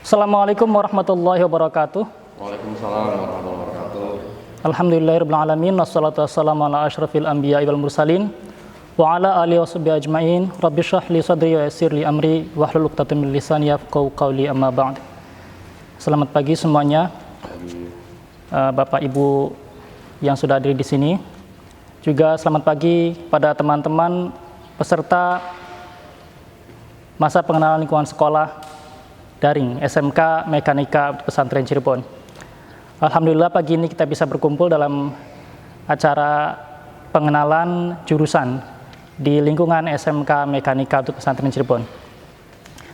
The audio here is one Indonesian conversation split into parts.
Assalamualaikum warahmatullahi wabarakatuh. Waalaikumsalam warahmatullahi wabarakatuh. Alhamdulillahirabbil alamin wassalatu wassalamu ala asyrafil anbiya'i wal mursalin wa ala alihi washabihi ajmain. Rabbi shrah li sadri wa yassir li amri wahlul 'uqdatam min lisani yafqahu qawli amma ba'd. Selamat pagi semuanya. Bapak Ibu yang sudah hadir di sini. Juga selamat pagi pada teman-teman peserta masa pengenalan lingkungan sekolah daring SMK Mekanika Pesantren Cirebon. Alhamdulillah pagi ini kita bisa berkumpul dalam acara pengenalan jurusan di lingkungan SMK Mekanika Pesantren Cirebon.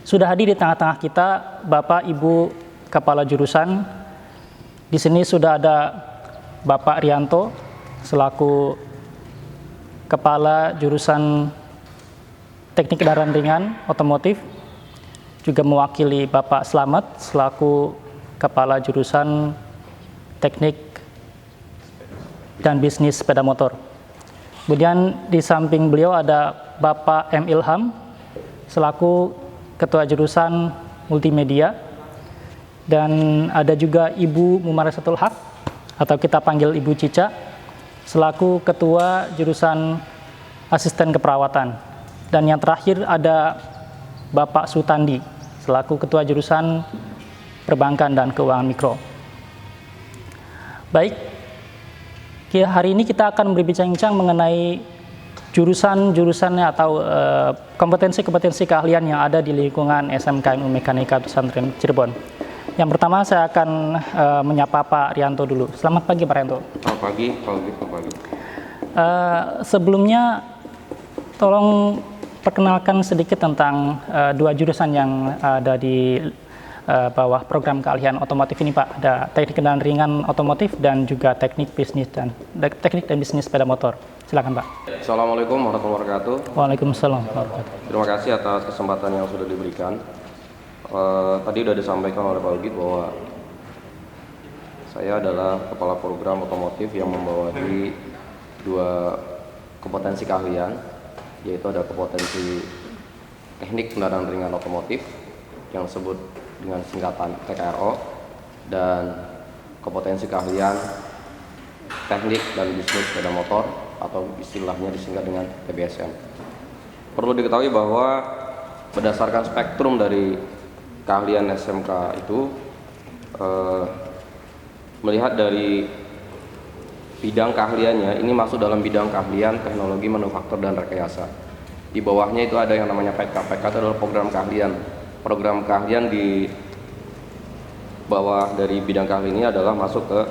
Sudah hadir di tengah-tengah kita Bapak Ibu Kepala Jurusan. Di sini sudah ada Bapak Rianto selaku Kepala Jurusan Teknik Kendaraan Ringan Otomotif, juga mewakili Bapak Slamet selaku Kepala Jurusan Teknik dan Bisnis Sepeda Motor. Kemudian di samping beliau ada Bapak M. Ilham selaku Ketua Jurusan Multimedia, dan ada juga Ibu Mumarasatul Haq atau kita panggil Ibu Cica selaku Ketua Jurusan Asisten Keperawatan. Dan yang terakhir ada Bapak Sutandi selaku Ketua Jurusan Perbankan dan Keuangan Mikro. Baik, hari ini kita akan berbincang-bincang mengenai jurusan-jurusannya atau kompetensi-kompetensi keahlian yang ada di lingkungan SMK Mekanika Pesantren Cirebon. Yang pertama saya akan menyapa Pak Rianto dulu. Selamat pagi Pak Rianto. Selamat pagi, Pak pagi. Sebelumnya tolong perkenalkan sedikit tentang dua jurusan yang ada di bawah program keahlian otomotif ini Pak. Ada teknik kendaraan ringan otomotif dan juga teknik dan bisnis sepeda motor. Silakan Pak. Assalamualaikum warahmatullahi wabarakatuh. Waalaikumsalam warahmatullahi wabarakatuh. Terima kasih atas kesempatan yang sudah diberikan. Tadi sudah disampaikan oleh Pak Ugit bahwa saya adalah kepala program otomotif yang membawahi dua kompetensi keahlian, yaitu ada kompetensi teknik kendaraan ringan otomotif yang disebut dengan singkatan TKRO, dan kompetensi keahlian teknik dan bisnis sepeda motor atau istilahnya disingkat dengan TBSM. Perlu diketahui bahwa berdasarkan spektrum dari keahlian SMK itu melihat dari bidang keahliannya, ini masuk dalam bidang keahlian teknologi manufaktur dan rekayasa. Di bawahnya itu ada yang namanya PK. PK itu adalah program keahlian. Program keahlian di bawah dari bidang keahlian ini adalah masuk ke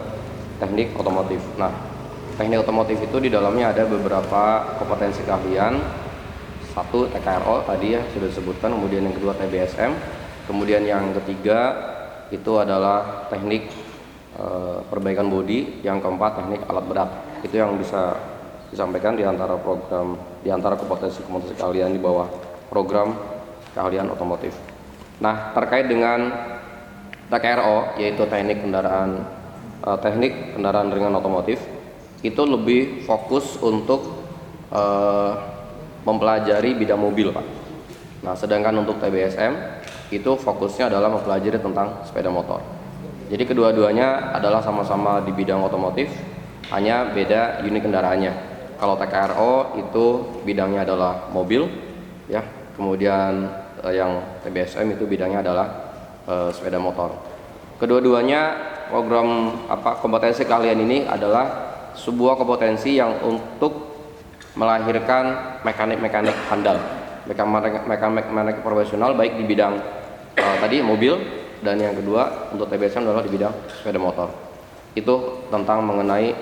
teknik otomotif. Nah, teknik otomotif itu di dalamnya ada beberapa kompetensi keahlian. Satu TKRO tadi ya sudah disebutkan, kemudian yang kedua TBSM, kemudian yang ketiga itu adalah teknik perbaikan bodi, yang keempat teknik alat berat. Itu yang bisa disampaikan di antara kompetensi keahlian di bawah program keahlian otomotif. Nah, terkait dengan TKRO yaitu teknik kendaraan ringan otomotif, itu lebih fokus untuk mempelajari bidang mobil Pak. Nah, sedangkan untuk TBSM itu fokusnya adalah mempelajari tentang sepeda motor. Jadi kedua-duanya adalah sama-sama di bidang otomotif, hanya beda unit kendaraannya. Kalau TKRO itu bidangnya adalah mobil, ya. Kemudian yang TBSM itu bidangnya adalah sepeda motor. Kedua-duanya program kompetensi keahlian ini adalah sebuah kompetensi yang untuk melahirkan mekanik-mekanik handal, mekanik profesional baik di bidang tadi mobil, dan yang kedua untuk TBSM adalah di bidang sepeda motor. Itu tentang mengenai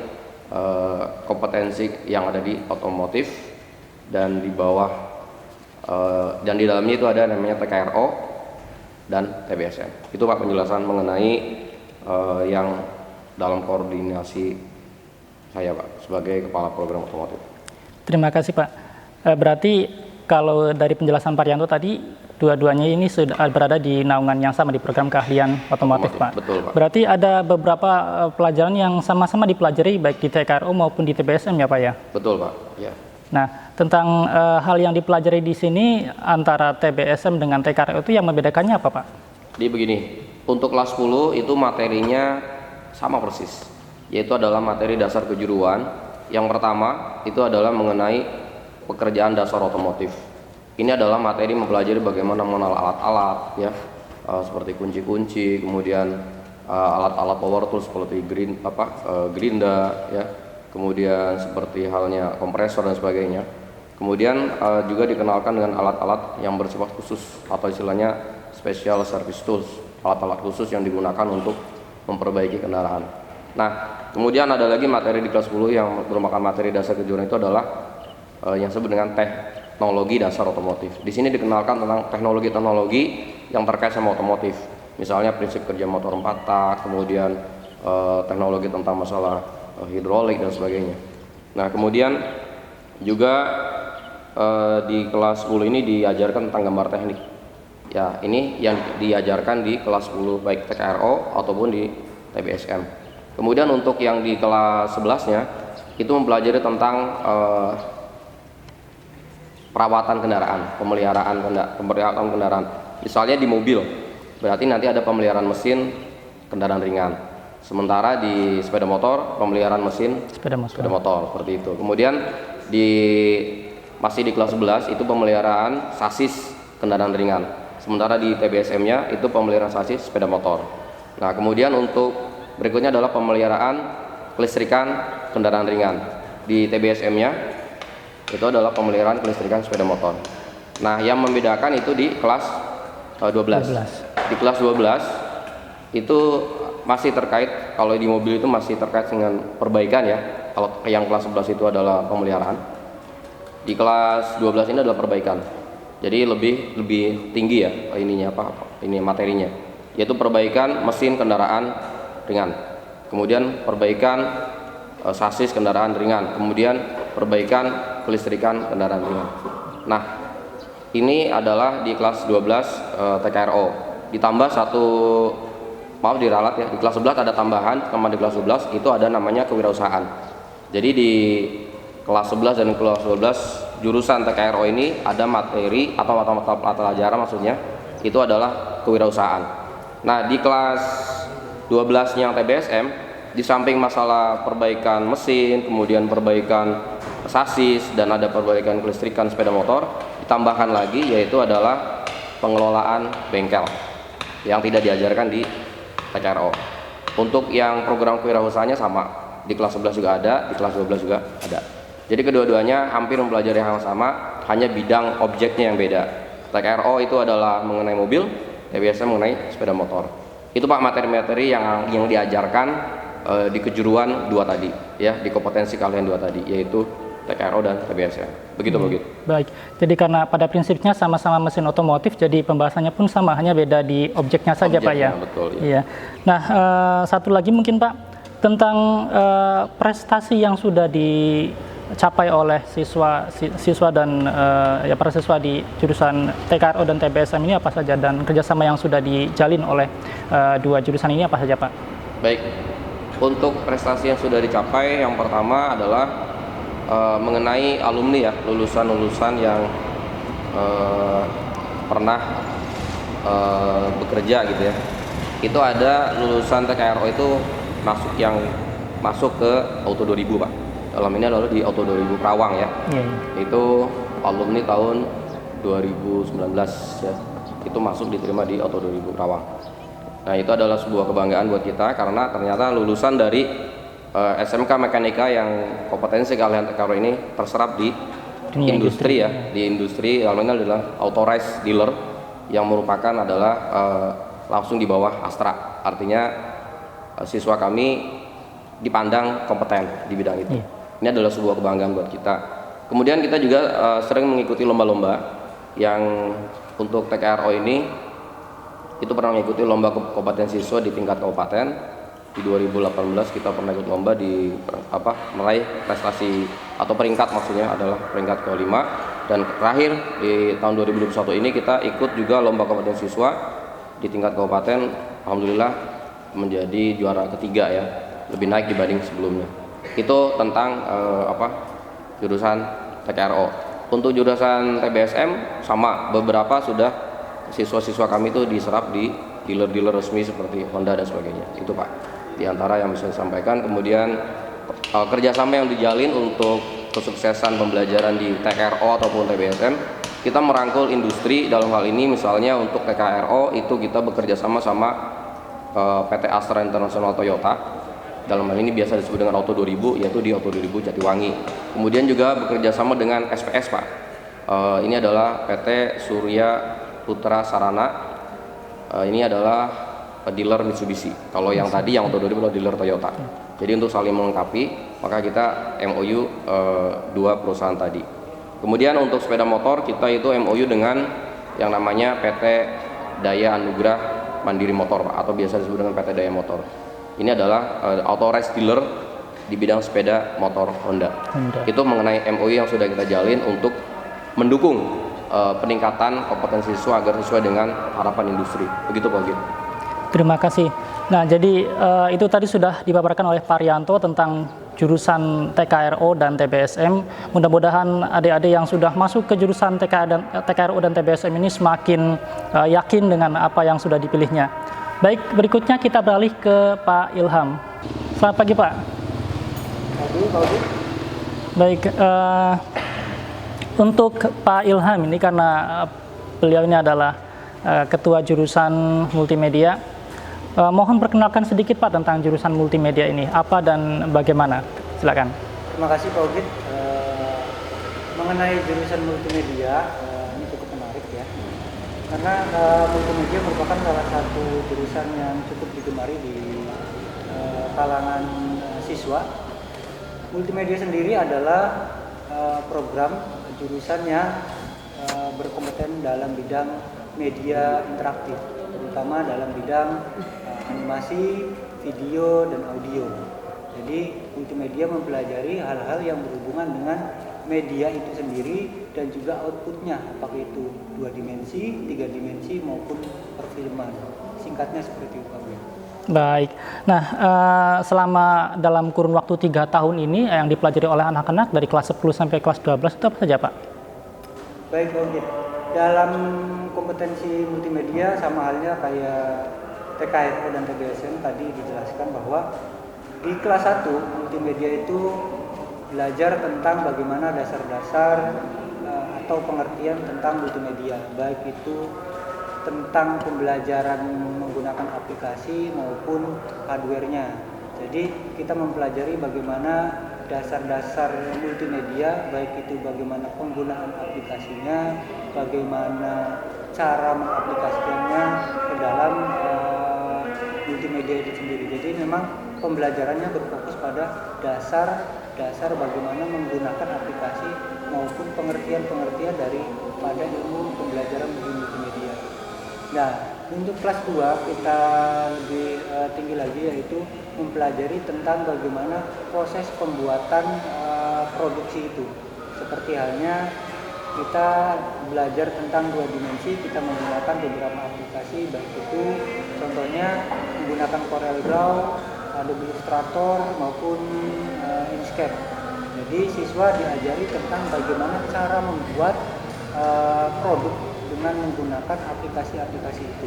kompetensi yang ada di otomotif, dan di bawah dan di dalamnya itu ada namanya TKRO dan TBSM. Itu Pak penjelasan mengenai yang dalam koordinasi saya Pak sebagai kepala program otomotif. Terima kasih Pak. Berarti kalau dari penjelasan Pak Rianto tadi, dua-duanya ini sudah berada di naungan yang sama di program keahlian otomotif Pak. Betul Pak. Berarti ada beberapa pelajaran yang sama-sama dipelajari baik di TKRO maupun di TBSM ya Pak ya? Betul Pak. Ya. Nah, tentang hal yang dipelajari di sini antara TBSM dengan TKRO itu yang membedakannya apa Pak? Jadi begini, Untuk kelas 10 itu materinya sama persis, yaitu adalah materi dasar kejuruan. Yang pertama itu adalah mengenai pekerjaan dasar otomotif. Ini adalah materi mempelajari bagaimana mengenal alat-alat ya, seperti kunci-kunci, kemudian alat-alat power tools seperti gerinda ya, kemudian seperti halnya kompresor dan sebagainya. Kemudian juga dikenalkan dengan alat-alat yang bersifat khusus atau istilahnya special service tools, alat-alat khusus yang digunakan untuk memperbaiki kendaraan. Nah, kemudian ada lagi materi di kelas 10 yang merupakan materi dasar kejuruan, itu adalah yang disebut dengan teknologi dasar otomotif. Di sini dikenalkan tentang teknologi-teknologi yang terkait sama otomotif. Misalnya prinsip kerja motor 4 tak, kemudian teknologi tentang masalah hidrolik dan sebagainya. Nah, kemudian juga di kelas 10 ini diajarkan tentang gambar teknik. Ya, ini yang diajarkan di kelas 10 baik TKRO ataupun di TBSM. Kemudian untuk yang di kelas 11-nya itu mempelajari tentang perawatan kendaraan, pemeliharaan kendaraan. Misalnya di mobil, berarti nanti ada pemeliharaan mesin kendaraan ringan. Sementara di sepeda motor, pemeliharaan mesin sepeda motor seperti itu. Kemudian masih di kelas 11 itu pemeliharaan sasis kendaraan ringan. Sementara di TBSM-nya itu pemeliharaan sasis sepeda motor. Nah, kemudian untuk berikutnya adalah pemeliharaan kelistrikan kendaraan ringan. Di TBSM-nya itu adalah pemeliharaan kelistrikan sepeda motor. Nah, yang membedakan itu di kelas 12. Di kelas 12 itu masih terkait, kalau di mobil itu masih terkait dengan perbaikan ya. Kalau yang kelas 11 itu adalah pemeliharaan. Di kelas 12 ini adalah perbaikan. Jadi lebih tinggi ya ini materinya, yaitu perbaikan mesin kendaraan ringan, kemudian perbaikan sasis kendaraan ringan, kemudian perbaikan kelistrikan kendaraan ringan. Nah, ini adalah di kelas 12 TKRO. Ditambah diralat ya, di kelas 11 ada tambahan, di kelas 11 itu ada namanya kewirausahaan. Jadi di kelas 11 dan kelas 12 jurusan TKRO ini ada materi atau mata pelajaran maksudnya itu adalah kewirausahaan. Nah, di kelas 12 yang TBSM, di samping masalah perbaikan mesin, kemudian perbaikan sasis dan ada perbaikan kelistrikan sepeda motor, ditambahkan lagi yaitu adalah pengelolaan bengkel yang tidak diajarkan di TKRO. Untuk yang program kewirausahaannya sama, di kelas 11 juga ada, di kelas 12 juga ada. Jadi kedua-duanya hampir mempelajari hal yang sama, hanya bidang objeknya yang beda. TKRO itu adalah mengenai mobil, TBSM mengenai sepeda motor. Itu Pak materi-materi yang diajarkan di kejuruan 2 tadi, ya, di kompetensi kalian 2 tadi, yaitu TKRO dan TBSM. Begitu. Baik. Jadi karena pada prinsipnya sama-sama mesin otomotif, jadi pembahasannya pun sama, hanya beda di objeknya saja, Pak ya. Betul. Iya. Nah, satu lagi mungkin Pak tentang prestasi yang sudah dicapai oleh siswa dan para siswa di jurusan TKRO dan TBSM ini apa saja, dan kerjasama yang sudah dijalin oleh 2 jurusan ini apa saja, Pak? Baik. Untuk prestasi yang sudah dicapai, yang pertama adalah mengenai alumni ya, lulusan yang pernah bekerja gitu ya. Itu ada lulusan TKRO itu masuk ke Auto 2000 Pak. Dalam ini adalah di Auto 2000 Karawang ya. Itu alumni tahun 2019 ya. Itu masuk diterima di Auto 2000 Karawang. Nah, itu adalah sebuah kebanggaan buat kita karena ternyata lulusan dari SMK Mekanika yang kompetensi kalian TKRO ini terserap di industri ya, di industri. Dalam ini adalah authorized dealer yang merupakan adalah langsung di bawah Astra. Artinya siswa kami dipandang kompeten di bidang itu. Ini adalah sebuah kebanggaan buat kita. Kemudian kita juga sering mengikuti lomba-lomba yang untuk TKRO ini itu pernah mengikuti lomba kompetensi siswa di tingkat kabupaten. Di 2018 kita pernah ikut lomba meraih prestasi atau peringkat, maksudnya adalah peringkat ke-5, dan terakhir di tahun 2021 ini kita ikut juga lomba kompetensi siswa di tingkat kabupaten. Alhamdulillah menjadi juara ketiga ya, lebih naik dibanding sebelumnya. Itu tentang jurusan TKRO. Untuk jurusan TBSM sama, beberapa sudah siswa-siswa kami itu diserap di dealer-dealer resmi seperti Honda dan sebagainya. Itu Pak, di antara yang bisa disampaikan. Kemudian kerjasama yang dijalin untuk kesuksesan pembelajaran di TKRO ataupun TBSM, kita merangkul industri dalam hal ini. Misalnya untuk TKRO itu kita bekerja sama PT Astra International Toyota. Dalam hal ini biasa disebut dengan Auto 2000, yaitu di Auto 2000 Jatiwangi. Kemudian juga bekerja sama dengan SPS Pak. Ini adalah PT Surya Putra Sarana. Ini adalah dealer Mitsubishi. Kalau yang tadi yang Auto 2000 adalah dealer Toyota. Jadi untuk saling melengkapi, maka kita MOU dua perusahaan tadi. Kemudian untuk sepeda motor kita itu MOU dengan yang namanya PT Daya Anugrah Mandiri Motor Pak, atau biasa disebut dengan PT Daya Motor. Ini adalah authorized dealer di bidang sepeda motor Honda. Itu mengenai MOU yang sudah kita jalin untuk mendukung peningkatan kompetensi siswa agar sesuai dengan harapan industri. Begitu Pak Git. Terima kasih. Nah, jadi itu tadi sudah dipaparkan oleh Pak Rianto tentang jurusan TKRO dan TBSM. Mudah-mudahan adik-adik yang sudah masuk ke jurusan TKRO dan TBSM ini semakin yakin dengan apa yang sudah dipilihnya. Baik, berikutnya kita beralih ke Pak Ilham. Selamat pagi Pak. Pagi. Baik, untuk Pak Ilham ini karena beliau ini adalah ketua jurusan multimedia, mohon perkenalkan sedikit Pak tentang jurusan multimedia ini, apa dan bagaimana. Silakan. Terima kasih Pak Ugit. Mengenai jurusan multimedia, ini cukup menarik ya. Karena multimedia merupakan salah satu jurusan yang cukup digemari di kalangan siswa. Multimedia sendiri adalah program jurusan yang berkompeten dalam bidang media interaktif, terutama dalam bidang animasi, video, dan audio. Jadi multimedia mempelajari hal-hal yang berhubungan dengan media itu sendiri dan juga outputnya, apakah itu 2 dimensi, 3 dimensi maupun perfilman. Singkatnya seperti itu Pak. Baik. Nah, selama dalam kurun waktu 3 tahun ini yang dipelajari oleh anak-anak dari kelas 10 sampai kelas 12 itu apa saja Pak? Baik Pak Ugit. Dalam kompetensi multimedia sama halnya kayak TKRO dan TBSM tadi dijelaskan bahwa di kelas 1 multimedia itu belajar tentang bagaimana dasar-dasar atau pengertian tentang multimedia, baik itu tentang pembelajaran menggunakan aplikasi maupun hardware-nya. Jadi kita mempelajari bagaimana dasar-dasar multimedia, baik itu bagaimana penggunaan aplikasinya, bagaimana cara mengaplikasikannya ke dalam multimedia itu sendiri. Jadi memang pembelajarannya berfokus pada dasar bagaimana menggunakan aplikasi maupun pengertian-pengertian daripada ilmu pembelajaran multimedia. Nah, untuk kelas 2 kita lebih tinggi lagi, yaitu mempelajari tentang bagaimana proses pembuatan produksi itu. Seperti halnya kita belajar tentang 2 dimensi, kita menggunakan beberapa aplikasi, baik itu contohnya menggunakan CorelDRAW, Adobe Illustrator maupun Inkscape. Jadi siswa diajari tentang bagaimana cara membuat produk dengan menggunakan aplikasi-aplikasi itu.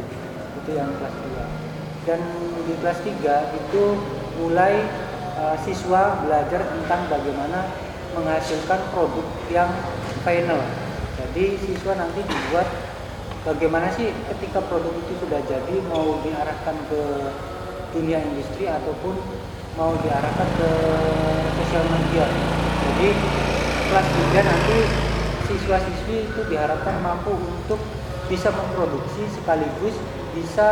Itu yang kelas 2. Dan di kelas 3 itu mulai siswa belajar tentang bagaimana menghasilkan produk yang final. Jadi siswa nanti dibuat bagaimana sih ketika produk itu sudah jadi, mau diarahkan ke dunia industri ataupun mau diarahkan ke sosial media. Jadi kelas 3 nanti siswa-siswi itu diharapkan mampu untuk bisa memproduksi sekaligus bisa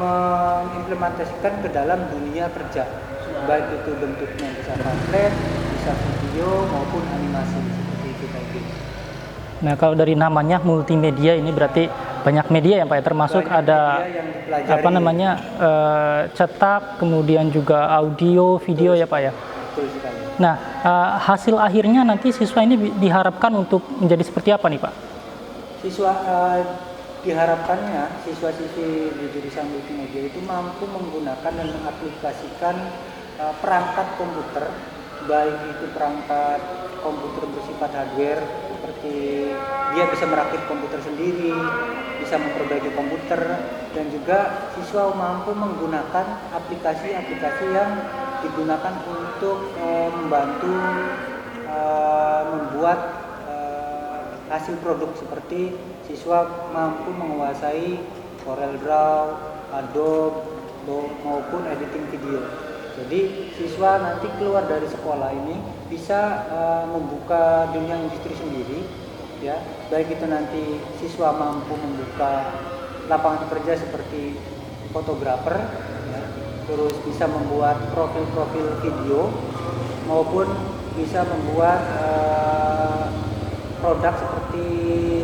mengimplementasikan ke dalam dunia kerja, baik itu bentuknya bisa pamflet, bisa video maupun animasi, seperti itu tadi. Nah, kalau dari namanya multimedia ini berarti banyak media ya Pak ya, termasuk banyak ada cetak, kemudian juga audio, video. Betul, ya Pak ya. Betul sekali. Nah, hasil akhirnya nanti siswa ini diharapkan untuk menjadi seperti apa nih Pak? Siswa diharapkannya siswa-siswi di jurusan multimedia itu mampu menggunakan dan mengaplikasikan perangkat komputer, baik itu perangkat komputer bersifat hardware seperti seperti dia bisa merakit komputer sendiri, bisa memperbaiki komputer, dan juga siswa mampu menggunakan aplikasi-aplikasi yang digunakan untuk membantu membuat hasil produk, seperti siswa mampu menguasai CorelDRAW, Adobe maupun editing video. Jadi siswa nanti keluar dari sekolah ini bisa membuka dunia industri sendiri, ya. Baik itu nanti siswa mampu membuka lapangan kerja seperti fotografer, ya, terus bisa membuat profil-profil video, maupun bisa membuat produk seperti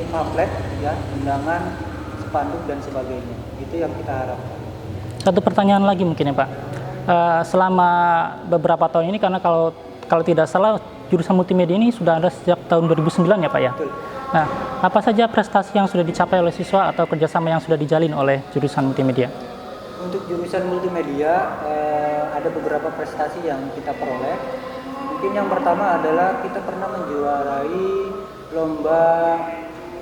pamflet, ya, undangan, spanduk dan sebagainya. Itu yang kita harapkan. Satu pertanyaan lagi mungkin ya Pak. Selama beberapa tahun ini, karena kalau tidak salah jurusan multimedia ini sudah ada sejak tahun 2009 ya Pak ya. Betul. Nah, apa saja prestasi yang sudah dicapai oleh siswa atau kerjasama yang sudah dijalin oleh jurusan multimedia? Untuk jurusan multimedia ada beberapa prestasi yang kita peroleh. Mungkin yang pertama adalah kita pernah menjuarai lomba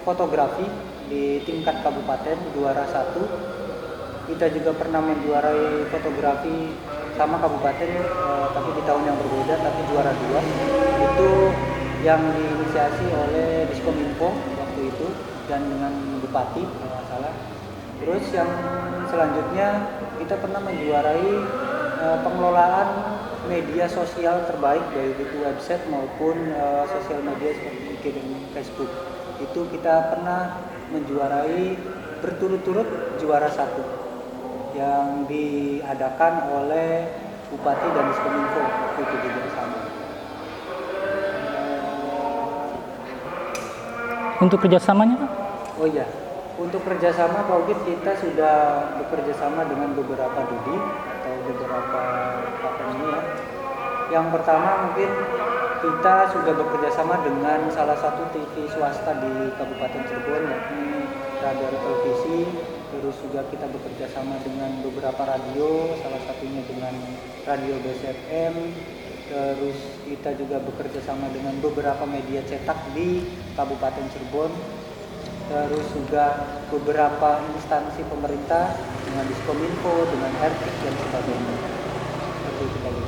fotografi di tingkat kabupaten, juara 1. Kita juga pernah menjuarai fotografi sama kabupaten, tapi di tahun yang berbeda, tapi juara 2. Itu yang diinisiasi oleh Diskominfo waktu itu dan dengan Bupati kalau nggak salah. Terus yang selanjutnya kita pernah menjuarai pengelolaan media sosial terbaik, baik itu website maupun sosial media seperti IG dan Facebook. Itu kita pernah menjuarai berturut-turut juara 1 yang diadakan oleh Bupati dan Diskominfo itu juga sama. Untuk kerjasamanya Pak? Oh iya, untuk kerjasama Pak Ugit, kita sudah bekerja sama dengan beberapa DUDI atau beberapa ini ya. Yang pertama mungkin kita sudah bekerja sama dengan salah satu TV swasta di Kabupaten Cirebon, yakni Radio Televisi. Terus juga kita bekerja sama dengan beberapa radio, salah satunya dengan Radio BSFM. Terus kita juga bekerja sama dengan beberapa media cetak di Kabupaten Cirebon. Terus juga beberapa instansi pemerintah dengan Diskominfo, dengan RTIK dan sebagainya. Seperti itu tadi.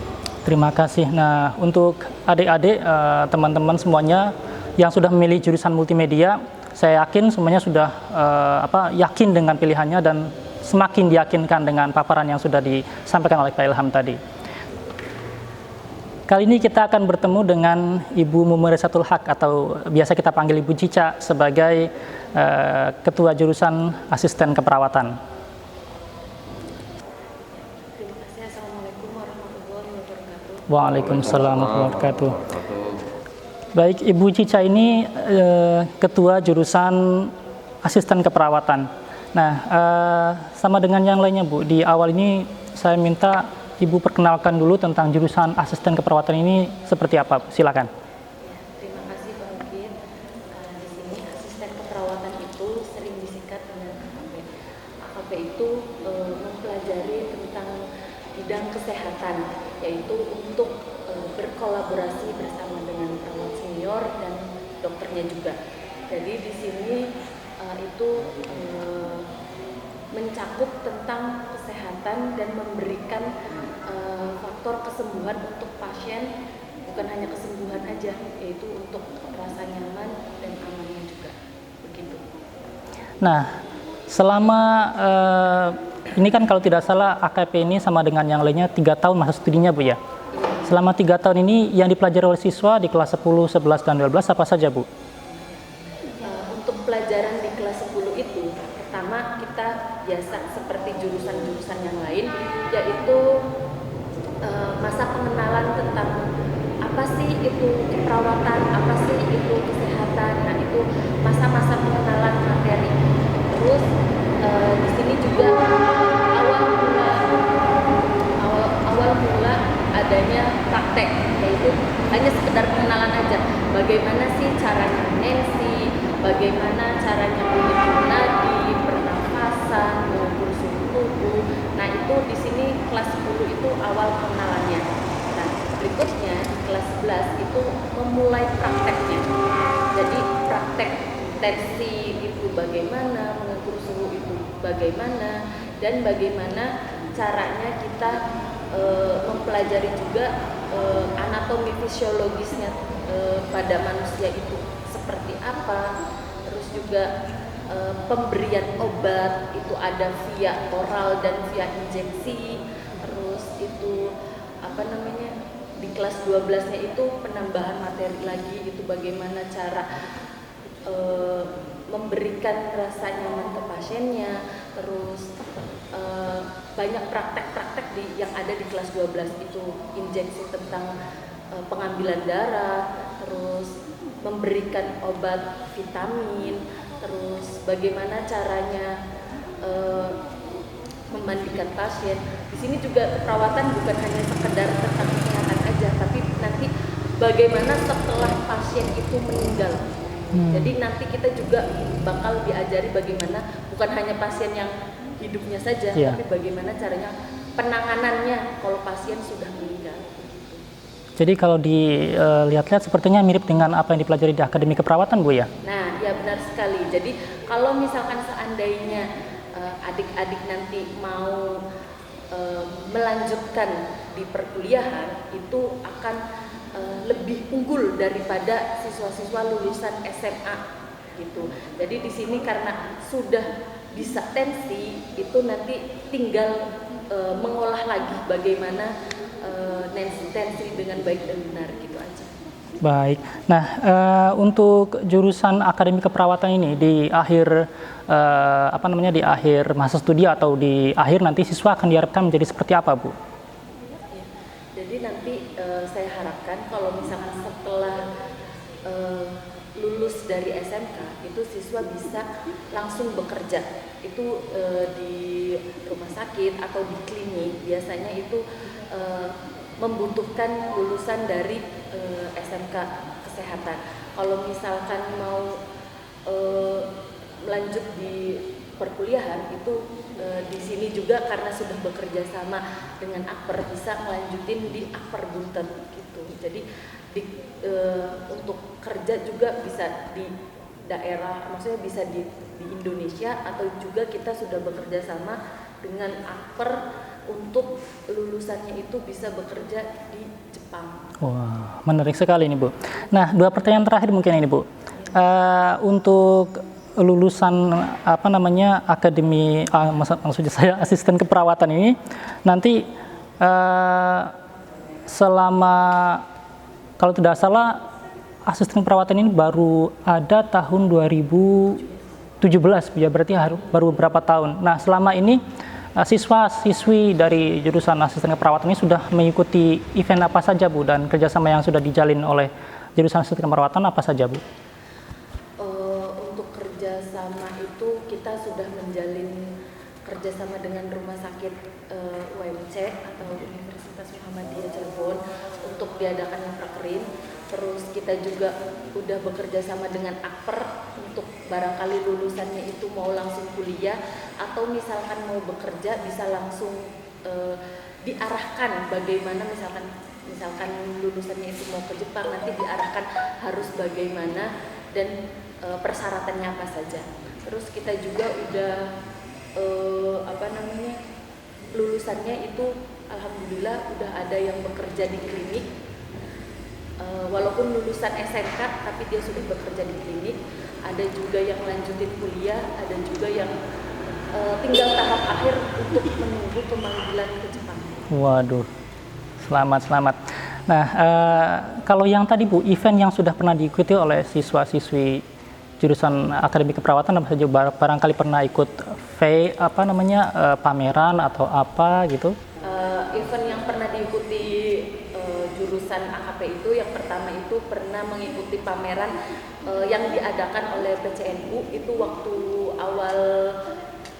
Terima kasih. Nah, untuk adik-adik, teman-teman semuanya yang sudah memilih jurusan multimedia, saya yakin semuanya sudah yakin dengan pilihannya dan semakin diyakinkan dengan paparan yang sudah disampaikan oleh Pak Ilham tadi. Kali ini kita akan bertemu dengan Ibu Mumarisatul Haq atau biasa kita panggil Ibu Cica sebagai Ketua Jurusan Asisten Keperawatan. Terima kasih. Assalamualaikum warahmatullahi wabarakatuh. Waalaikumsalam warahmatullahi wabarakatuh. Baik, Ibu Cica ini Ketua Jurusan Asisten Keperawatan. Nah, sama dengan yang lainnya Bu, di awal ini saya minta Ibu perkenalkan dulu tentang jurusan Asisten Keperawatan ini seperti apa. Silakan. Ya, terima kasih Pak Ugit. Di sini asisten keperawatan itu sering disingkat dengan AKP. AKP itu mempelajari tentang bidang kesehatan, yaitu untuk berkolaborasi bersama dengan perawat senior dan dokternya juga. Jadi di sini itu mencakup tentang kesehatan dan memberikan faktor kesembuhan untuk pasien, bukan hanya kesembuhan aja, yaitu untuk rasa nyaman dan amannya juga. Begitu. Nah, selama ini kan kalau tidak salah AKP ini sama dengan yang lainnya 3 tahun masa studinya Bu ya. Selama 3 tahun ini yang dipelajari oleh siswa di kelas 10, 11, dan 12 apa saja Bu? Untuk pelajaran di kelas 10 itu, pertama kita biasa seperti jurusan-jurusan yang lain, yaitu masa pengenalan tentang apa sih itu keperawatan, apa sih itu kesehatan. Nah, itu masa-masa pengenalan materi. Terus di sini juga awal mula adanya praktek, yaitu hanya sekedar pengenalan aja. Bagaimana sih caranya menensi, bagaimana caranya menghitung nadi, pernafasan, maupun suhu tubuh. Nah, itu di sini kelas 10 itu awal pengenalannya. Nah, berikutnya di kelas 11 itu memulai prakteknya. Jadi tensi itu bagaimana, mengukur suhu itu bagaimana, dan bagaimana caranya kita mempelajari juga anatomi fisiologisnya pada manusia itu seperti apa. Terus juga pemberian obat itu ada via oral dan via injeksi. Terus itu di kelas 12-nya itu penambahan materi lagi, itu bagaimana cara memberikan rasa nyaman ke pasiennya. Terus banyak praktek-praktek yang ada di kelas 12 itu, injeksi tentang pengambilan darah, terus memberikan obat vitamin, terus bagaimana caranya memandikan pasien. Di sini juga perawatan bukan hanya sekedar tentang kesehatan aja, tapi nanti bagaimana setelah pasien itu meninggal. Jadi nanti kita juga bakal diajari bagaimana bukan hanya pasien yang hidupnya saja, tapi bagaimana caranya penanganannya kalau pasien sudah meninggal. Jadi kalau dilihat-lihat sepertinya mirip dengan apa yang dipelajari di Akademi Keperawatan, Bu ya? Nah, ya benar sekali. Jadi kalau misalkan seandainya adik-adik nanti mau melanjutkan di perkuliahan, itu akan lebih unggul daripada siswa-siswa lulusan SMA gitu. Jadi di sini karena sudah bisa tensi, itu nanti tinggal mengolah lagi bagaimana tensi dengan baik dan benar gitu aja. Baik. Nah, untuk jurusan Akademi Keperawatan ini di akhir di akhir masa studi atau di akhir nanti siswa akan diharapkan menjadi seperti apa, Bu? Ya, jadi nanti saya harapkan kalau misalkan setelah lulus dari SMK itu siswa bisa langsung bekerja. Itu di rumah sakit atau di klinik biasanya itu membutuhkan lulusan dari SMK kesehatan. Kalau misalkan mau lanjut di perkuliahan itu di sini juga karena sudah bekerja sama dengan Akper bisa melanjutin di Akper Bunten gitu. Jadi untuk kerja juga bisa di daerah, maksudnya bisa di Indonesia atau juga kita sudah bekerja sama dengan Akper untuk lulusannya itu bisa bekerja di Jepang. Wah, menarik sekali ini, Bu. Nah, 2 pertanyaan terakhir mungkin ini, Bu. Untuk lulusan Akademi maksudnya saya asisten keperawatan ini nanti selama kalau tidak salah asisten keperawatan ini baru ada tahun 2017 ya, berarti baru beberapa tahun. Nah, selama ini siswa-siswi dari jurusan asisten keperawatan ini sudah mengikuti event apa saja, Bu, dan kerjasama yang sudah dijalin oleh jurusan asisten keperawatan apa saja, Bu? Untuk kerjasama itu kita sudah menjalin kerjasama dengan Rumah Sakit UMC atau Universitas Muhammadiyah Cirebon untuk diadakan prakerin. Terus kita juga udah bekerja sama dengan Akper untuk barangkali lulusannya itu mau langsung kuliah atau misalkan mau bekerja bisa langsung diarahkan bagaimana misalkan lulusannya itu mau ke Jepang nanti diarahkan harus bagaimana dan persyaratannya apa saja. Terus kita juga udah lulusannya itu alhamdulillah udah ada yang bekerja di klinik. Walaupun lulusan SMK tapi dia sudah bekerja di klinik, ada juga yang lanjutin kuliah, ada juga yang tinggal tahap akhir untuk menunggu pemanggilan ke Jepang. Waduh, selamat. Nah, kalau yang tadi, Bu, event yang sudah pernah diikuti oleh siswa-siswi jurusan Akademi Keperawatan apa saja, barangkali pernah ikut pameran atau apa gitu? Event yang pernah diikuti jurusan AKP itu yang pertama itu pernah mengikuti pameran yang diadakan oleh PCNU itu waktu awal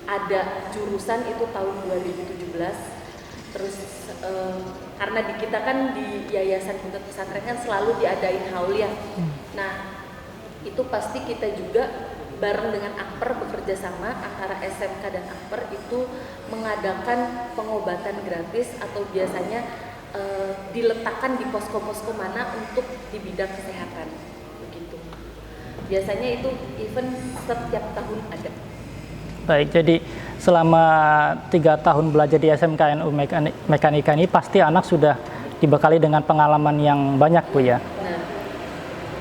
ada jurusan itu tahun 2017. Terus karena di kita kan di Yayasan Buntut Pesantren kan selalu diadain haul ya. Nah, itu pasti kita juga bareng dengan Akper bekerja sama antara SMK dan Akper itu mengadakan pengobatan gratis atau biasanya diletakkan di posko-posko mana untuk di bidang kesehatan begitu. biasanya itu event setiap tahun ada. Baik, jadi selama 3 tahun belajar di SMKNU Mekanika ini pasti anak sudah dibekali dengan pengalaman yang banyak, Bu ya? Nah,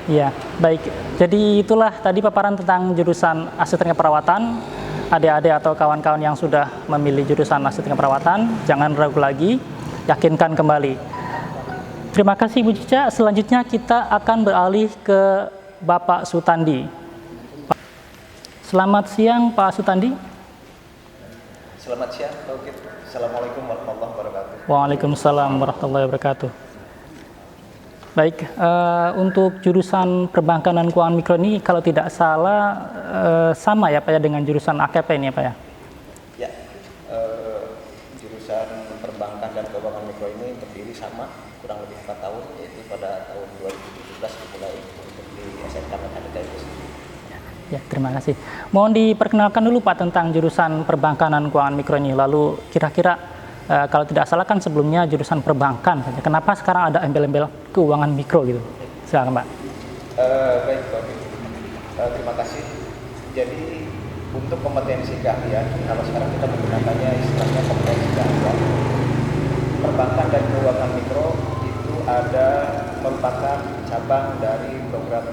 Ya, baik. Jadi itulah tadi paparan tentang jurusan arsitek perawatan. Adik-adik atau kawan-kawan yang sudah memilih jurusan arsitek perawatan, jangan ragu lagi, yakinkan kembali. Terima kasih Bu Cica. Selanjutnya kita akan beralih ke Bapak Sutandi. Selamat siang Pak Sutandi. Selamat siang, Pak Ukit. Assalamualaikum warahmatullahi wabarakatuh. Waalaikumsalam warahmatullahi wabarakatuh. Baik, untuk jurusan perbankan dan keuangan mikro ini kalau tidak salah sama ya Pak ya dengan jurusan AKP ini ya Pak ya? Ya, jurusan perbankan dan keuangan mikro ini berdiri sama kurang lebih 4 tahun, yaitu pada tahun 2017 dimulai untuk di SMK Mekanika itu sendiri. Ya, terima kasih. Mohon diperkenalkan dulu Pak tentang jurusan perbankan dan keuangan mikro ini. Lalu kira-kira kalau tidak salah kan sebelumnya jurusan perbankan saja. Kenapa sekarang ada embel-embel keuangan mikro gitu? Silakan Pak. Baik, Pak Ukit. Terima kasih. Jadi untuk kompetensi keahlian, kalau sekarang kita menggunakannya istilahnya kompetensi keahlian, perbankan dan keuangan mikro itu merupakan cabang dari program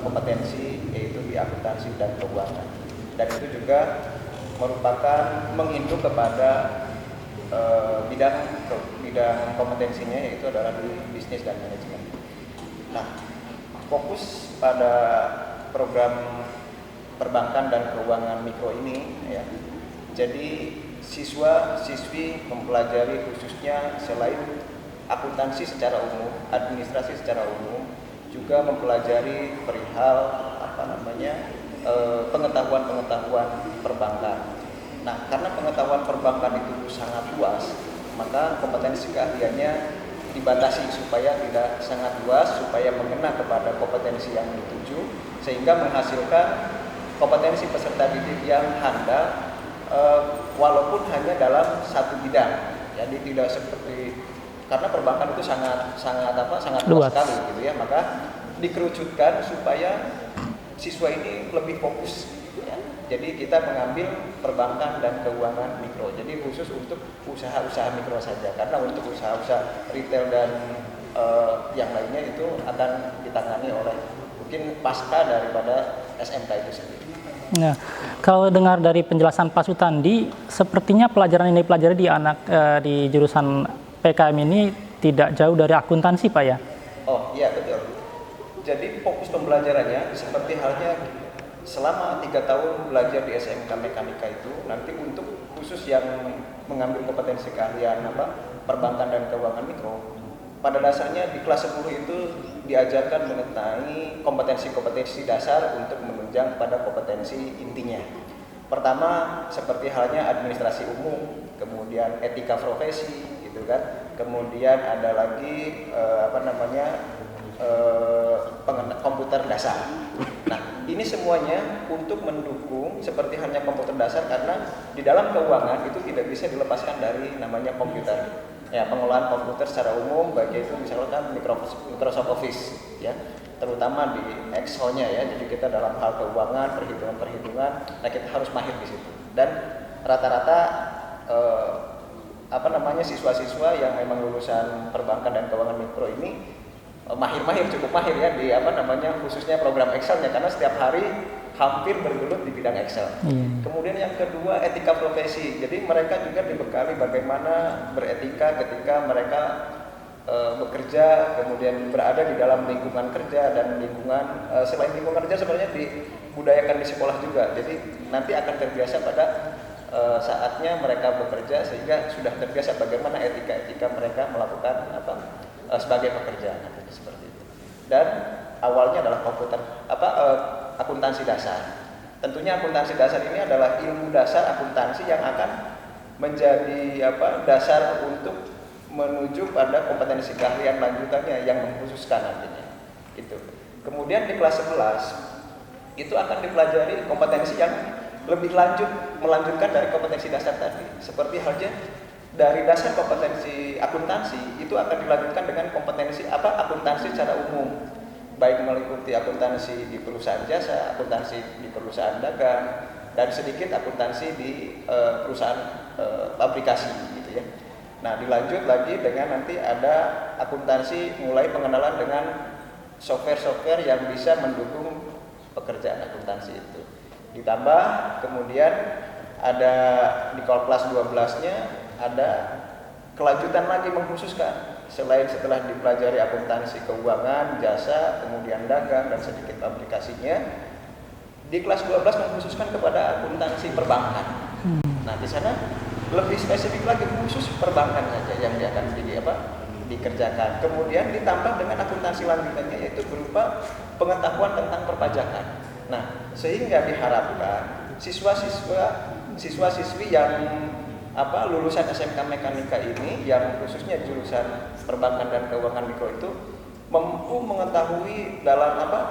kompetensi yaitu di akuntansi dan keuangan, dan itu juga merupakan menginduk kepada bidang kompetensinya yaitu adalah di bisnis dan manajemen. Nah, fokus pada program perbankan dan keuangan mikro ini ya. Jadi siswa-siswi mempelajari khususnya selain akuntansi secara umum, administrasi secara umum, juga mempelajari perihal pengetahuan perbankan. Nah, karena pengetahuan perbankan itu sangat luas, maka kompetensi keahliannya dibatasi supaya tidak sangat luas, supaya mengena kepada kompetensi yang dituju, sehingga menghasilkan kompetensi peserta didik yang handal, walaupun hanya dalam satu bidang. Jadi tidak seperti, karena perbankan itu sangat luas sekali gitu ya, maka dikerucutkan supaya siswa ini lebih fokus gitu ya. Jadi kita mengambil perbankan dan keuangan mikro. Jadi khusus untuk usaha-usaha mikro saja, karena untuk usaha-usaha retail dan yang lainnya itu akan ditangani oleh mungkin pasca daripada SMK itu sendiri. Nah, kalau dengar dari penjelasan Pak Sutandi, sepertinya pelajaran ini dipelajari di jurusan PKM ini tidak jauh dari akuntansi Pak ya? Oh iya betul. Jadi fokus pembelajarannya seperti halnya selama 3 tahun belajar di SMK Mekanika itu, nanti untuk khusus yang mengambil kompetensi keahlian perbankan dan keuangan mikro, pada dasarnya di kelas 10 itu diajarkan mengenai kompetensi-kompetensi dasar untuk menunjang pada kompetensi intinya. Pertama seperti halnya administrasi umum, kemudian etika profesi gitu kan, kemudian ada lagi komputer dasar. Nah, ini semuanya untuk mendukung seperti hanya komputer dasar, karena di dalam keuangan itu tidak bisa dilepaskan dari namanya komputer. Ya, pengolahan komputer secara umum, baik itu misalkan Microsoft Office ya, terutama di Excel-nya ya. Jadi kita dalam hal keuangan, perhitungan, nah kita harus mahir di situ. Dan rata-rata siswa-siswa yang memang lulusan perbankan dan keuangan mikro ini cukup mahir ya di khususnya program Excel-nya, karena setiap hari hampir bergelut di bidang Excel. Kemudian yang kedua etika profesi. Jadi mereka juga dibekali bagaimana beretika ketika mereka bekerja, kemudian berada di dalam lingkungan kerja dan selain lingkungan kerja sebenarnya dibudayakan di sekolah juga. Jadi nanti akan terbiasa pada saatnya mereka bekerja, sehingga sudah terbiasa bagaimana etika mereka melakukan sebagai pekerja seperti itu. Dan awalnya adalah akuntansi dasar. Tentunya akuntansi dasar ini adalah ilmu dasar akuntansi yang akan menjadi dasar untuk menuju pada kompetensi keahlian lanjutannya yang mengkhususkan nantinya. Gitu. Kemudian di kelas 11 itu akan dipelajari kompetensi yang lebih melanjutkan dari kompetensi dasar tadi. Seperti halnya dari dasar kompetensi akuntansi itu akan dilanjutkan dengan kompetensi akuntansi secara umum. baik meliputi akuntansi di perusahaan jasa, akuntansi di perusahaan dagang, dan sedikit akuntansi di perusahaan aplikasi gitu ya. Nah, dilanjut lagi dengan nanti ada akuntansi mulai pengenalan dengan software-software yang bisa mendukung pekerjaan akuntansi itu. Ditambah kemudian ada di kelas 12-nya ada kelanjutan lagi mengkhususkan selain setelah dipelajari akuntansi keuangan, jasa, kemudian dagang dan sedikit aplikasinya, di kelas 12 mengkhususkan kepada akuntansi perbankan. Nah, di sana lebih spesifik lagi khusus perbankan saja yang akan dikerjakan. Kemudian ditambah dengan akuntansi lanjutannya yaitu berupa pengetahuan tentang perpajakan. Nah, sehingga diharapkan siswa-siswi yang lulusan SMK Mekanika ini yang khususnya jurusan perbankan dan keuangan mikro itu mampu mengetahui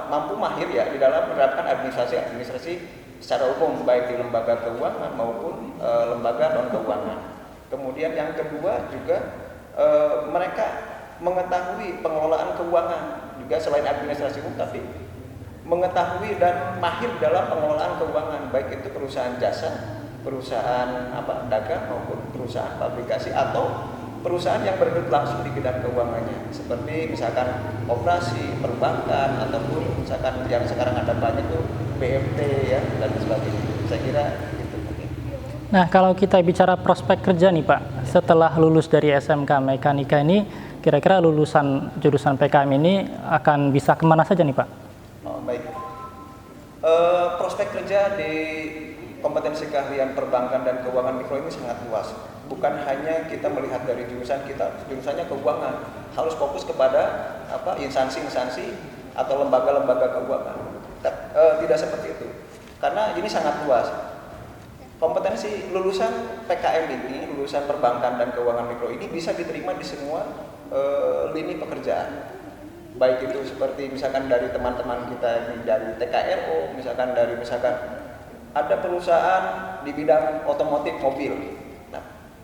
mampu mahir ya di dalam menerapkan administrasi secara umum baik di lembaga keuangan maupun lembaga non keuangan. Kemudian yang kedua juga mereka mengetahui pengelolaan keuangan juga selain administrasi umum, tapi mengetahui dan mahir dalam pengelolaan keuangan baik itu perusahaan jasa, perusahaan dagang maupun perusahaan aplikasi atau perusahaan yang bergerak langsung di bidang keuangannya seperti misalkan operasi perbankan ataupun misalkan yang sekarang ada banyak tuh BMT ya dan sebagainya. Saya kira itu mungkin. Nah, kalau kita bicara prospek kerja nih Pak, setelah lulus dari SMK Mekanika ini, kira-kira lulusan jurusan PKM ini akan bisa kemana saja nih Pak? Oh, baik. Prospek kerja di kompetensi keahlian perbankan dan keuangan mikro ini sangat luas. Bukan hanya kita melihat dari jurusannya keuangan, harus fokus kepada instansi-instansi atau lembaga-lembaga keuangan. Tidak seperti itu, karena ini sangat luas. Kompetensi lulusan PKM ini, lulusan perbankan dan keuangan mikro ini bisa diterima di semua lini pekerjaan. Baik itu seperti misalkan dari teman-teman kita dari TKRO, misalkan ada perusahaan di bidang otomotif mobil. Nah,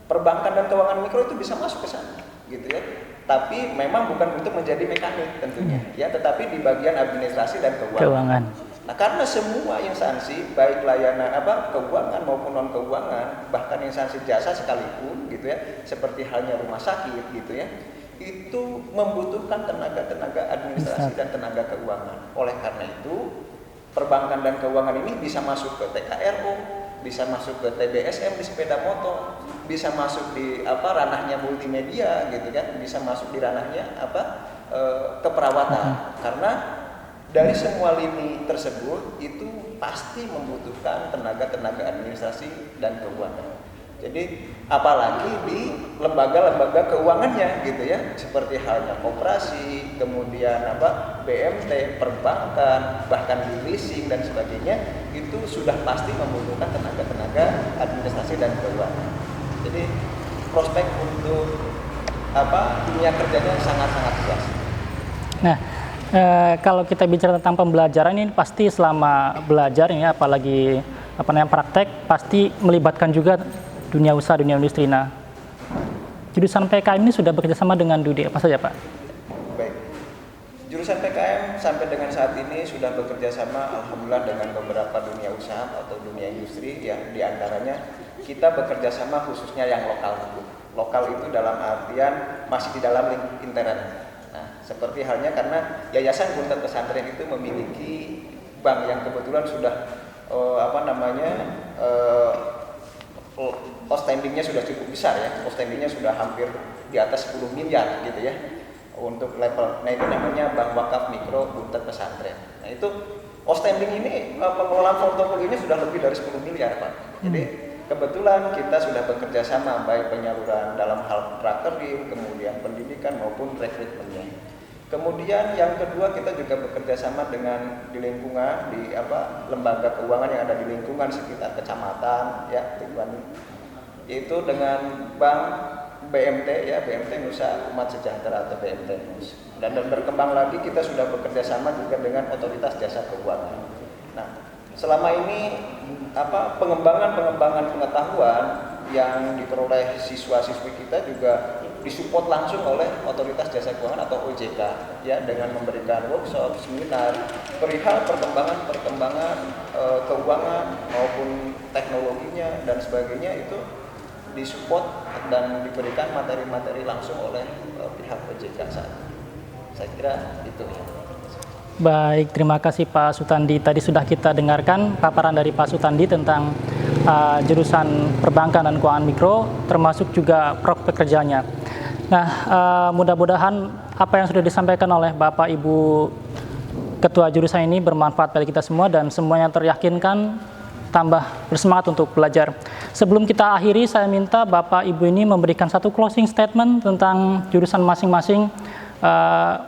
perbankan dan keuangan mikro itu bisa masuk ke sana, gitu ya. Tapi memang bukan untuk menjadi mekanik tentunya, ya, tetapi di bagian administrasi dan keuangan. Nah, karena semua instansi baik layanan keuangan maupun non keuangan, bahkan instansi jasa sekalipun, gitu ya, seperti halnya rumah sakit, gitu ya, itu membutuhkan tenaga administrasi dan tenaga keuangan. Oleh karena itu, perbankan dan keuangan ini bisa masuk ke TKRO, bisa masuk ke TBSM di sepeda motor, bisa masuk di ranahnya multimedia gitu kan, bisa masuk di ranahnya keperawatan. Karena dari semua lini tersebut itu pasti membutuhkan tenaga administrasi dan keuangan. Jadi apalagi di lembaga-lembaga keuangannya gitu ya, seperti halnya koperasi, kemudian BMT, perbankan, bahkan di leasing dan sebagainya, itu sudah pasti membutuhkan tenaga administrasi dan keuangan. Jadi prospek untuk dunia kerjanya sangat-sangat luas. Nah, kalau kita bicara tentang pembelajaran ini pasti selama belajar ini apalagi praktek pasti melibatkan juga dunia usaha, dunia industri. Nah, jurusan PKM ini sudah bekerjasama dengan dunia apa saja Pak? Baik, jurusan PKM sampai dengan saat ini sudah bekerja sama alhamdulillah dengan beberapa dunia usaha atau dunia industri yang diantaranya kita bekerja sama khususnya yang lokal dulu. Lokal itu dalam artian masih di dalam lingkup intern. Nah, seperti halnya karena Yayasan Buntet Pesantren itu memiliki bank yang kebetulan sudah outstandingnya sudah cukup besar ya, outstandingnya sudah hampir di atas 10 miliar gitu ya untuk level. Nah, itu namanya Bank Wakaf Mikro Buntet Pesantren. Nah, itu outstanding ini pengelolaan portofolio ini sudah lebih dari 10 miliar Pak. Jadi kebetulan kita sudah bekerja sama baik penyaluran dalam hal prakerja, kemudian pendidikan maupun rekrutmennya. Kemudian yang kedua kita juga bekerja sama dengan di lingkungan di lembaga keuangan yang ada di lingkungan sekitar kecamatan ya, yaitu dengan bank BMT ya, BMT Nusa Umat Sejahtera atau BMT NUS. Dan berkembang lagi kita sudah bekerja sama juga dengan otoritas jasa keuangan. Nah, selama ini pengembangan pengetahuan yang diperoleh siswa-siswi kita juga disupport langsung oleh Otoritas Jasa Keuangan atau OJK ya, dengan memberikan workshop, seminar perihal perkembangan keuangan maupun teknologinya dan sebagainya, itu disupport dan diberikan materi-materi langsung oleh pihak OJK saat ini. Saya kira itu ya. Baik, terima kasih Pak Sutandi. Tadi sudah kita dengarkan paparan dari Pak Sutandi tentang jurusan perbankan dan keuangan mikro, termasuk juga prospek kerjanya. Nah, mudah-mudahan apa yang sudah disampaikan oleh Bapak Ibu Ketua jurusan ini bermanfaat bagi kita semua dan semuanya teryakinkan tambah bersemangat untuk belajar. Sebelum kita akhiri, saya minta Bapak Ibu ini memberikan satu closing statement tentang jurusan masing-masing.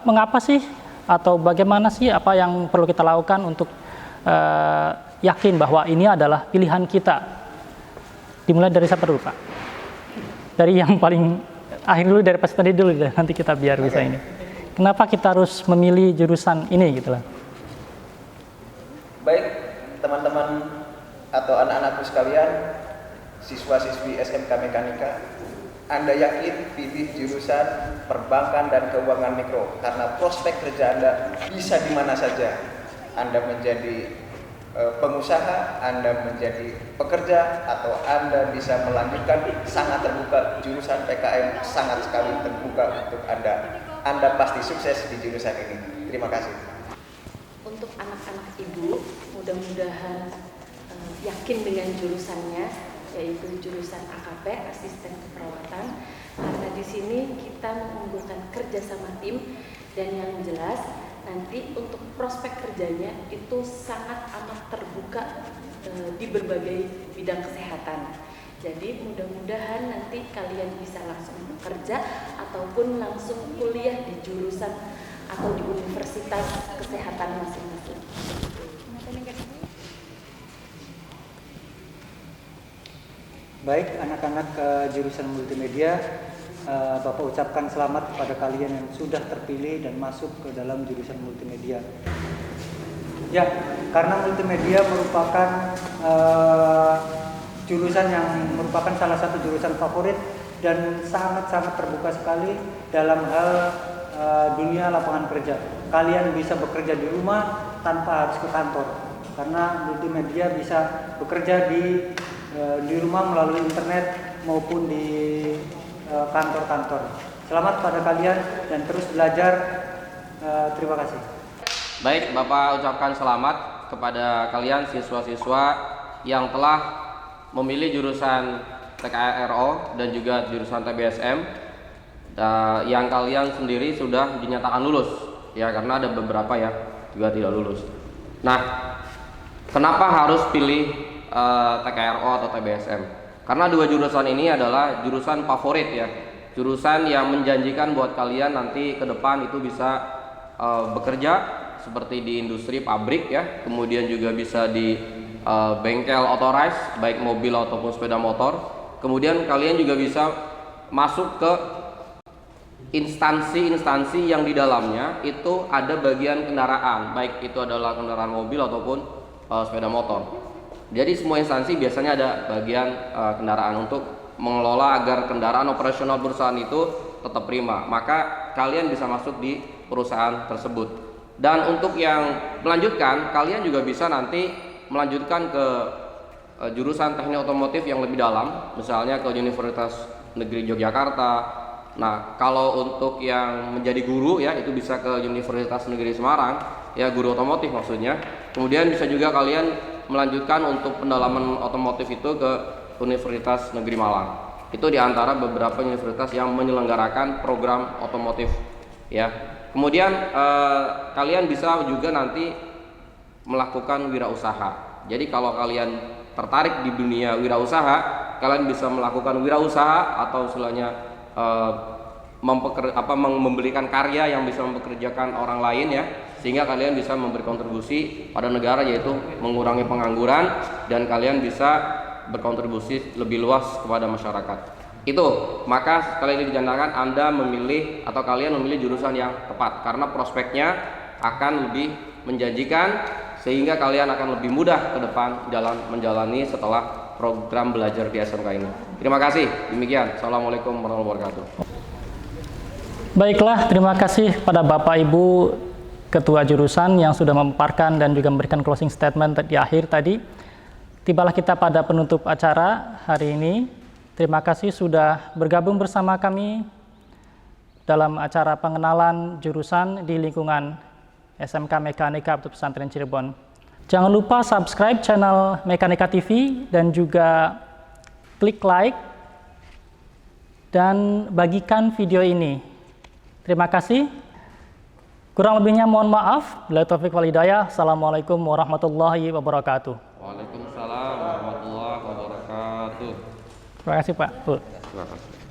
Mengapa sih atau bagaimana sih apa yang perlu kita lakukan untuk yakin bahwa ini adalah pilihan kita. Dimulai dari siapa dulu, Pak? Dari yang paling akhir dulu, dari Pak Sutandi dulu, nanti kita biar bisa ini. Kenapa kita harus memilih jurusan ini gitu lah? Baik, teman-teman atau anak-anakku sekalian, siswa-siswi SMK Mekanika, Anda yakin pilih jurusan perbankan dan keuangan mikro karena prospek kerja Anda bisa di mana saja. Anda menjadi pengusaha, Anda menjadi pekerja, atau Anda bisa melanjutkan, sangat terbuka. Jurusan PKM sangat sekali terbuka untuk Anda. Anda pasti sukses di jurusan ini. Terima kasih. Untuk anak-anak ibu, mudah-mudahan yakin dengan jurusannya, yaitu jurusan AKP, asisten keperawatan, karena di sini kita mengunggulkan kerja sama tim, dan yang jelas nanti untuk prospek kerjanya itu sangat amat terbuka di berbagai bidang kesehatan. Jadi mudah-mudahan nanti kalian bisa langsung bekerja ataupun langsung kuliah di jurusan atau di universitas kesehatan masing-masing. Baik, anak-anak jurusan multimedia, Bapak ucapkan selamat kepada kalian yang sudah terpilih dan masuk ke dalam jurusan multimedia. Ya, karena multimedia merupakan jurusan yang merupakan salah satu jurusan favorit dan sangat-sangat terbuka sekali dalam hal dunia lapangan kerja. Kalian bisa bekerja di rumah tanpa harus ke kantor, karena multimedia bisa bekerja di rumah melalui internet maupun di kantor-kantor. Selamat pada kalian dan terus belajar. Terima kasih. Baik, Bapak ucapkan selamat kepada kalian siswa-siswa yang telah memilih jurusan TKRO dan juga jurusan TBSM, yang kalian sendiri sudah dinyatakan lulus ya, karena ada beberapa ya juga tidak lulus. Nah, kenapa harus pilih TKRO atau TBSM? Karena dua jurusan ini adalah jurusan favorit ya, jurusan yang menjanjikan buat kalian nanti ke depan itu bisa bekerja seperti di industri pabrik ya, kemudian juga bisa di bengkel authorized baik mobil ataupun sepeda motor. Kemudian kalian juga bisa masuk ke instansi-instansi yang di dalamnya itu ada bagian kendaraan, baik itu adalah kendaraan mobil ataupun sepeda motor. Jadi semua instansi biasanya ada bagian kendaraan untuk mengelola agar kendaraan operasional perusahaan itu tetap prima. Maka kalian bisa masuk di perusahaan tersebut. Dan untuk yang melanjutkan, kalian juga bisa nanti melanjutkan ke jurusan teknik otomotif yang lebih dalam, misalnya ke Universitas Negeri Yogyakarta. Nah, kalau untuk yang menjadi guru ya, itu bisa ke Universitas Negeri Semarang, ya guru otomotif maksudnya. Kemudian bisa juga kalian melanjutkan untuk pendalaman otomotif itu ke Universitas Negeri Malang. Itu diantara beberapa universitas yang menyelenggarakan program otomotif ya. Kemudian kalian bisa juga nanti melakukan wirausaha. Jadi kalau kalian tertarik di dunia wirausaha, kalian bisa melakukan wirausaha atau istilahnya memberikan karya yang bisa mempekerjakan orang lain ya, sehingga kalian bisa memberi kontribusi pada negara, yaitu mengurangi pengangguran, dan kalian bisa berkontribusi lebih luas kepada masyarakat. Itu, maka sekali lagi dicanangkan Anda memilih atau kalian memilih jurusan yang tepat karena prospeknya akan lebih menjanjikan, sehingga kalian akan lebih mudah ke depan dalam menjalani setelah program belajar di SMK ini. Terima kasih. Demikian. Assalamualaikum warahmatullahi wabarakatuh. Baiklah, terima kasih pada Bapak Ibu Ketua Jurusan yang sudah memaparkan dan juga memberikan closing statement di akhir tadi. Tibalah kita pada penutup acara hari ini. Terima kasih sudah bergabung bersama kami dalam acara pengenalan jurusan di lingkungan SMK Mekanika Pesantren Cirebon. Jangan lupa subscribe channel Mekanika TV dan juga klik like dan bagikan video ini. Terima kasih. Kurang lebihnya mohon maaf. Bila taufik wal hidayah. Assalamualaikum warahmatullahi wabarakatuh. Waalaikumsalam warahmatullahi wabarakatuh. Terima kasih Pak. Terima kasih.